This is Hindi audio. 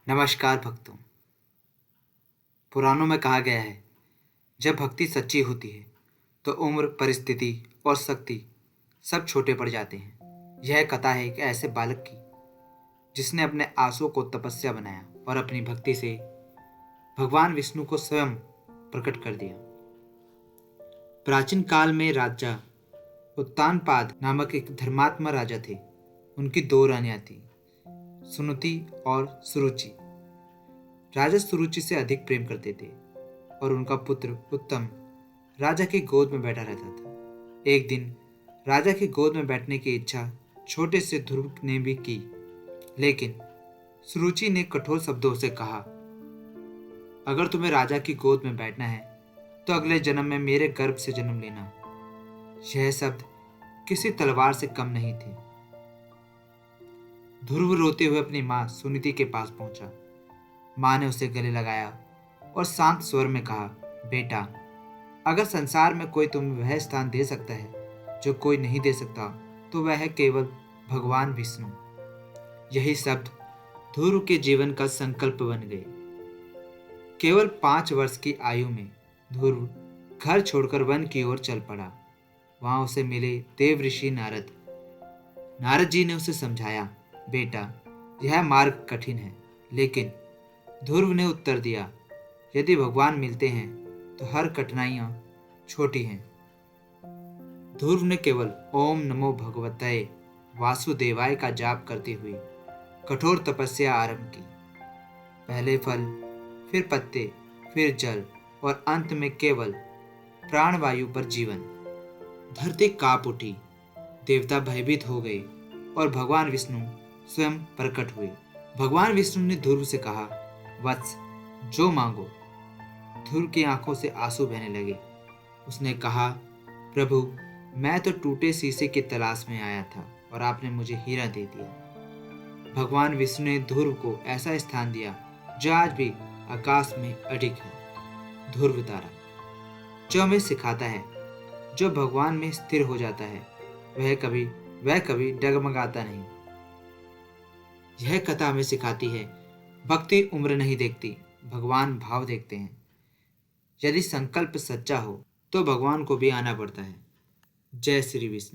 नमस्कार भक्तों। पुराणों में कहा गया है, जब भक्ति सच्ची होती है तो उम्र, परिस्थिति और शक्ति सब छोटे पड़ जाते हैं। यह कथा है एक ऐसे बालक की जिसने अपने आंसुओं को तपस्या बनाया और अपनी भक्ति से भगवान विष्णु को स्वयं प्रकट कर दिया। प्राचीन काल में राजा उत्तानपाद नामक एक धर्मात्मा राजा थे। उनकी दो रानियां थी, सुनुति और सुरुचि। राजा सुरुचि से अधिक प्रेम करते थे और उनका पुत्र उत्तम राजा की गोद में बैठा रहता था। एक दिन राजा की गोद में बैठने की इच्छा छोटे से ध्रुव ने भी की, लेकिन सुरुचि ने कठोर शब्दों से कहा, अगर तुम्हें राजा की गोद में बैठना है तो अगले जन्म में मेरे गर्भ से जन्म लेना। यह शब्द किसी तलवार से कम नहीं थे। ध्रुव रोते हुए अपनी मां सुनीति के पास पहुंचा। मां ने उसे गले लगाया और शांत स्वर में कहा, बेटा, अगर संसार में कोई तुम्हें वह स्थान दे सकता है जो कोई नहीं दे सकता तो वह है केवल भगवान विष्णु। यही शब्द ध्रुव के जीवन का संकल्प बन गए। केवल 5 वर्ष की आयु में ध्रुव घर छोड़कर वन की ओर चल पड़ा। वहां उसे मिले देव ऋषि नारद। नारद जी ने उसे समझाया, बेटा, यह मार्ग कठिन है। लेकिन ध्रुव ने उत्तर दिया, यदि भगवान मिलते हैं तो हर कठिनाइयां छोटी हैं। ध्रुव ने केवल ओम नमो भगवते वासुदेवाय का जाप करते हुए कठोर तपस्या आरंभ की। पहले फल, फिर पत्ते, फिर जल और अंत में केवल प्राणवायु पर जीवन। धरती कांप उठी, देवता भयभीत हो गए और भगवान विष्णु स्वयं प्रकट हुए। भगवान विष्णु ने ध्रुव से कहा, वत्स, जो मांगो। ध्रुव की आंखों से आंसू बहने लगे। उसने कहा, प्रभु, मैं तो टूटे शीशे की तलाश में आया था और आपने मुझे हीरा दे दिया। भगवान विष्णु ने ध्रुव को ऐसा स्थान दिया जो आज भी आकाश में अडिग है। ध्रुव तारा, जो हमें सिखाता है, जो भगवान में स्थिर हो जाता है वह कभी डगमगाता नहीं। यह कथा हमें सिखाती है, भक्ति उम्र नहीं देखती, भगवान भाव देखते हैं। यदि संकल्प सच्चा हो तो भगवान को भी आना पड़ता है। जय श्री विष्णु।